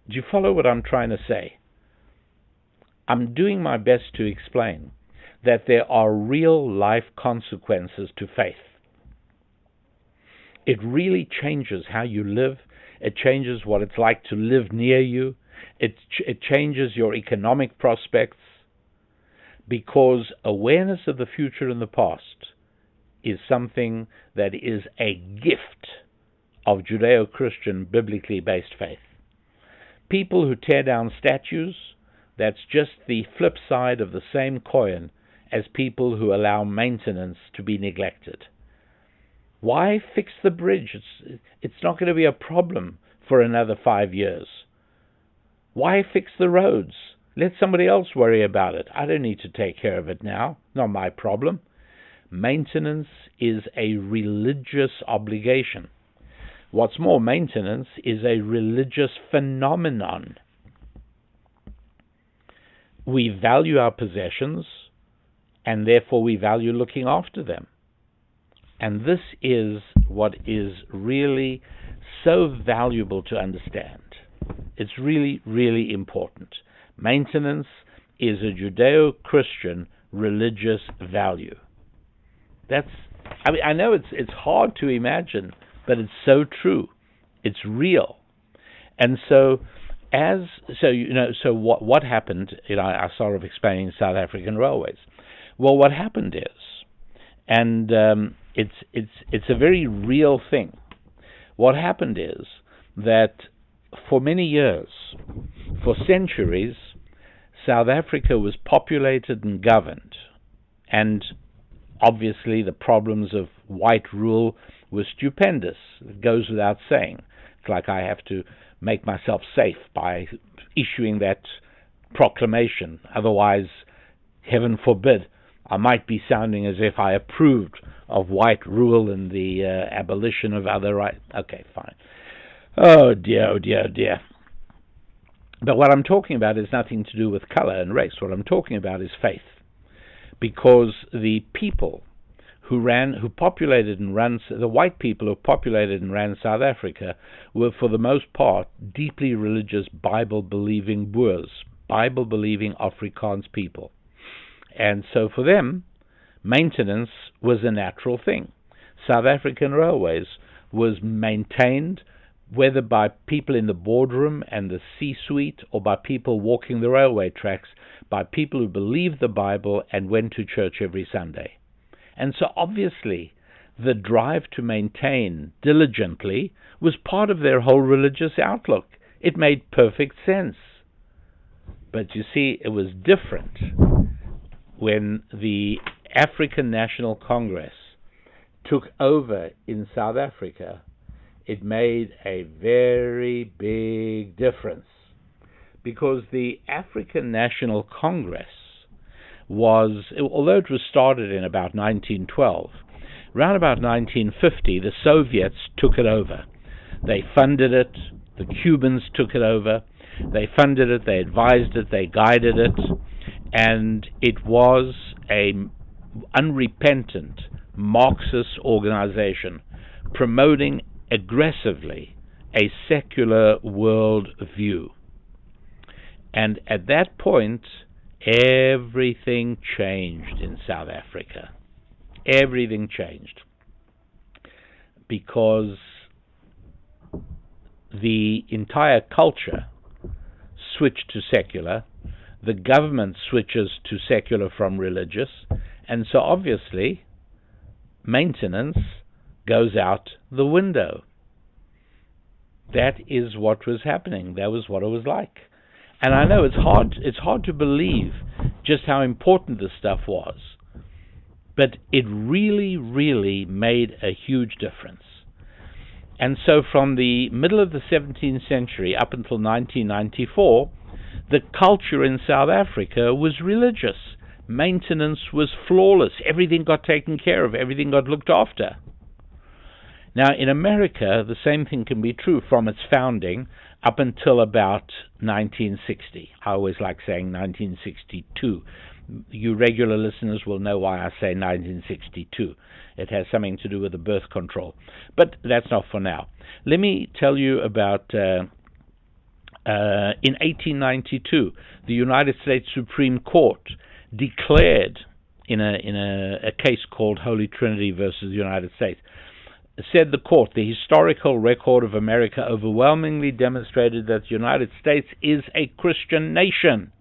Do you follow what I'm trying to say? I'm doing my best to explain that there are real life consequences to faith. It really changes how you live. It changes what it's like to live near you. It changes your economic prospects, because awareness of the future and the past is something that is a gift of Judeo-Christian, biblically based faith. People who tear down statues, that's just the flip side of the same coin as people who allow maintenance to be neglected. Why fix the bridge? It's not going to be a problem for another 5 years. Why fix the roads? Let somebody else worry about it. I don't need to take care of it now. Not my problem. Maintenance is a religious obligation. What's more, maintenance is a religious phenomenon. We value our possessions, and therefore we value looking after them. And this is what is really so valuable to understand. It's really, really important. Maintenance is a Judeo-Christian religious value. I know it's hard to imagine, but it's so true. It's real. And so, what happened? I started off explaining South African railways. Well, what happened is, and it's a very real thing. What happened is that for many years, for centuries, South Africa was populated and governed, and obviously the problems of white rule were stupendous. It goes without saying. It's like I have to make myself safe by issuing that proclamation. Otherwise, heaven forbid, I might be sounding as if I approved of white rule and the abolition of other rights. Okay, fine. Oh dear, oh dear, oh dear. But what I'm talking about is nothing to do with color and race. What I'm talking about is faith. Because the people who populated and ran, the white people who populated and ran South Africa were for the most part deeply religious, Bible-believing Boers, Bible-believing Afrikaans people. And so for them, maintenance was a natural thing. South African Railways was maintained whether by people in the boardroom and the C-suite or by people walking the railway tracks, by people who believed the Bible and went to church every Sunday. And so obviously the drive to maintain diligently was part of their whole religious outlook. It made perfect sense. But you see, it was different when the African National Congress took over in South Africa. It made a very big difference, because the African National Congress was, although it was started in about 1912, around about 1950, the Soviets took it over. They funded it, the Cubans took it over, they funded it, they advised it, they guided it, and it was an unrepentant Marxist organization promoting aggressively a secular world view. And at that point, everything changed in South Africa. Everything changed. Because the entire culture switched to secular, the government switches to secular from religious, and so obviously maintenance goes out the window. That is what was happening. That was what it was like. And I know it's hard to believe just how important this stuff was. But it really, really made a huge difference. And so from the middle of the 17th century up until 1994, the culture in South Africa was religious. Maintenance was flawless. Everything got taken care of. Everything got looked after. Now, in America, the same thing can be true from its founding up until about 1960. I always like saying 1962. You regular listeners will know why I say 1962. It has something to do with the birth control. But that's not for now. Let me tell you about, in 1892, the United States Supreme Court declared in a case called Holy Trinity versus the United States, said the court, the historical record of America overwhelmingly demonstrated that the United States is a Christian nation,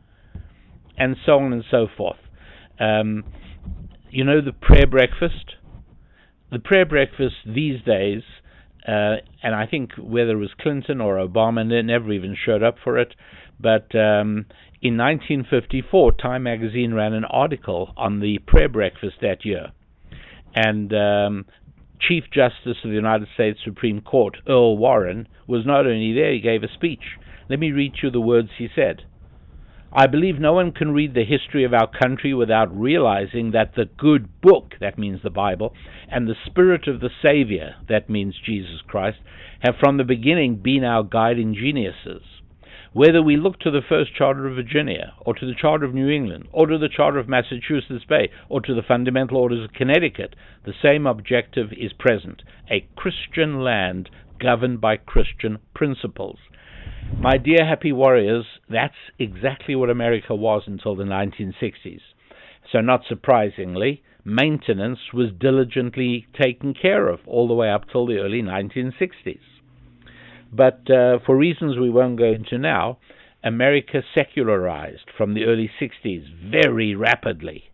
and so on and so forth. You know the prayer breakfast? The prayer breakfast these days, and I think whether it was Clinton or Obama, never even showed up for it, but in 1954, Time magazine ran an article on the prayer breakfast that year. And Chief Justice of the United States Supreme Court, Earl Warren, was not only there, he gave a speech. Let me read you the words he said. I believe no one can read the history of our country without realizing that the good book, that means the Bible, and the spirit of the Savior, that means Jesus Christ, have from the beginning been our guiding geniuses. Whether we look to the first Charter of Virginia, or to the Charter of New England, or to the Charter of Massachusetts Bay, or to the Fundamental Orders of Connecticut, the same objective is present: a Christian land governed by Christian principles. My dear happy warriors, that's exactly what America was until the 1960s. So not surprisingly, maintenance was diligently taken care of all the way up till the early 1960s. But for reasons we won't go into now, America secularized from the early 60s very rapidly.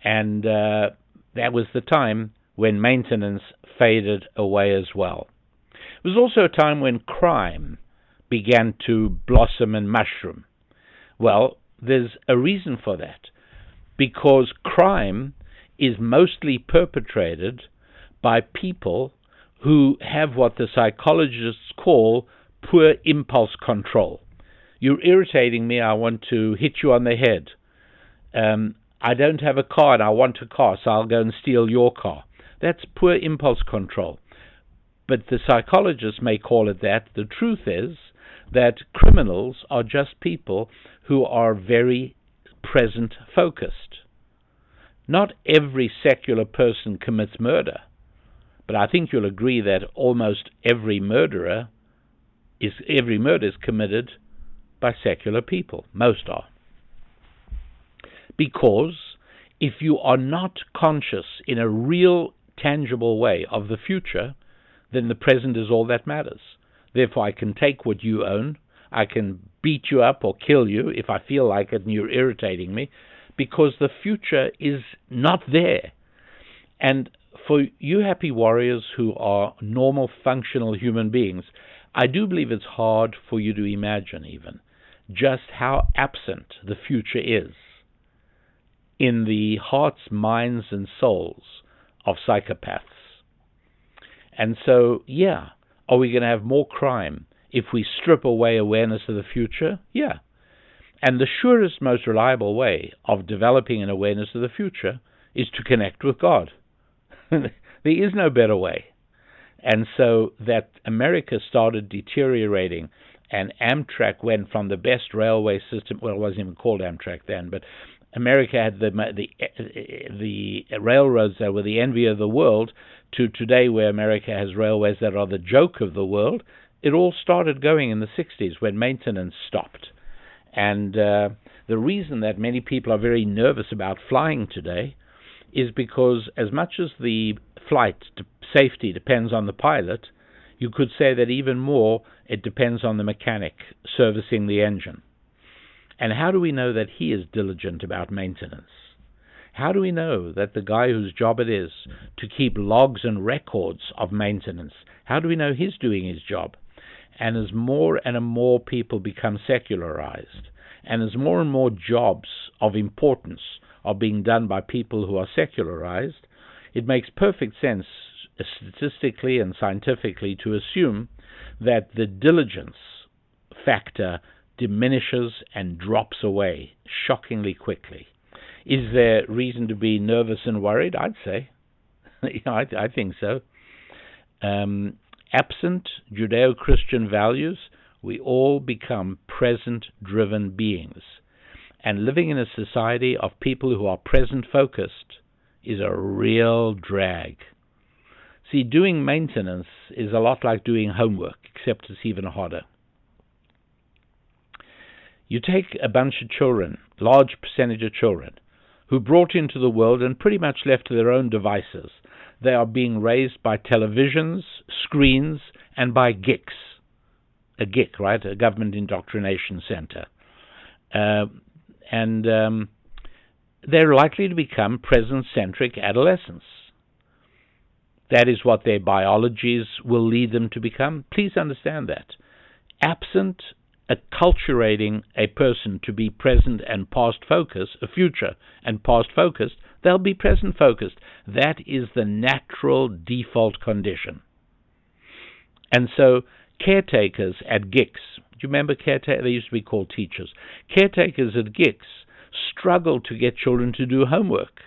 And that was the time when maintenance faded away as well. It was also a time when crime began to blossom and mushroom. Well, there's a reason for that, because crime is mostly perpetrated by people who have what the psychologists call poor impulse control. You're irritating me, I want to hit you on the head. I don't have a car and I want a car, so I'll go and steal your car. That's poor impulse control. But the psychologists may call it that. The truth is that criminals are just people who are very present focused. Not every secular person commits murder, but I think you'll agree that almost every murder is committed by secular people. Most are. Because if you are not conscious in a real, tangible way of the future, then the present is all that matters. Therefore, I can take what you own, I can beat you up or kill you if I feel like it and you're irritating me, because the future is not there. And for you happy warriors who are normal, functional human beings, I do believe it's hard for you to imagine even just how absent the future is in the hearts, minds, and souls of psychopaths. And so, yeah, are we going to have more crime if we strip away awareness of the future? Yeah. And the surest, most reliable way of developing an awareness of the future is to connect with God. There is no better way. And so that America started deteriorating, and Amtrak went from the best railway system, well, it wasn't even called Amtrak then, but America had the railroads that were the envy of the world, to today where America has railways that are the joke of the world. It all started going in the 60s when maintenance stopped. And the reason that many people are very nervous about flying today is because as much as the flight safety depends on the pilot, you could say that even more it depends on the mechanic servicing the engine. And how do we know that he is diligent about maintenance? How do we know that the guy whose job it is to keep logs and records of maintenance, how do we know he's doing his job? And as more and more people become secularized, and as more and more jobs of importance are being done by people who are secularized, it makes perfect sense statistically and scientifically to assume that the diligence factor diminishes and drops away shockingly quickly. Is there reason to be nervous and worried? I'd say. I think so. Absent Judeo-Christian values, we all become present-driven beings. And living in a society of people who are present-focused is a real drag. See, doing maintenance is a lot like doing homework, except it's even harder. You take a bunch of children, large percentage of children, who brought into the world and pretty much left to their own devices. They are being raised by televisions, screens, and by GICs. A GIC, right? A government indoctrination center. And they're likely to become present-centric adolescents. That is what their biologies will lead them to become. Please understand that. Absent acculturating a person to be present and past focused, a future and past focused, they'll be present focused. That is the natural default condition. And so caretakers at GICs, do you remember caretakers? They used to be called teachers. Caretakers at GICs struggle to get children to do homework.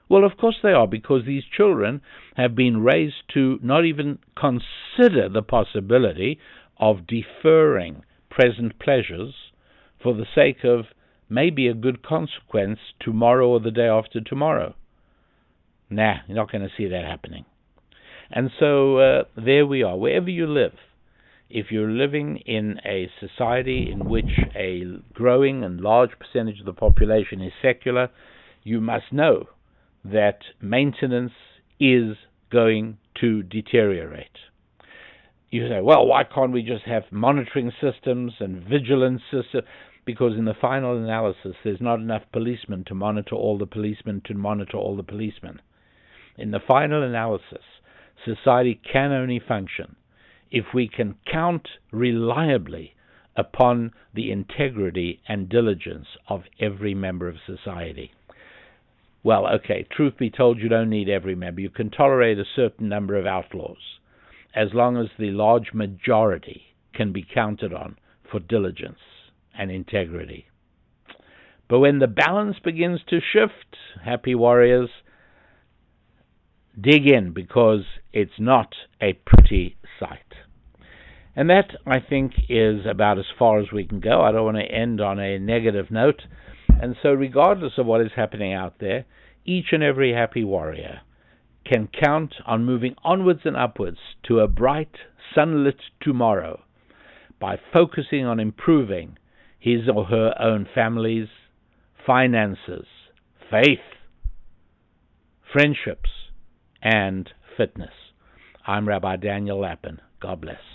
Well, of course they are, because these children have been raised to not even consider the possibility of deferring present pleasures for the sake of maybe a good consequence tomorrow or the day after tomorrow. Nah, you're not going to see that happening. And so there we are. Wherever you live, if you're living in a society in which a growing and large percentage of the population is secular, you must know that maintenance is going to deteriorate. You say, well, why can't we just have monitoring systems and vigilance systems? Because in the final analysis, there's not enough policemen to monitor all the policemen to monitor all the policemen. In the final analysis, society can only function if we can count reliably upon the integrity and diligence of every member of society. Well, okay, truth be told, you don't need every member. You can tolerate a certain number of outlaws, as long as the large majority can be counted on for diligence and integrity. But when the balance begins to shift, happy warriors, dig in, because it's not a pretty sight. And that, I think, is about as far as we can go. I don't want to end on a negative note. And so regardless of what is happening out there, each and every happy warrior can count on moving onwards and upwards to a bright, sunlit tomorrow by focusing on improving his or her own family's finances, faith, friendships, and fitness. I'm Rabbi Daniel Lapin. God bless.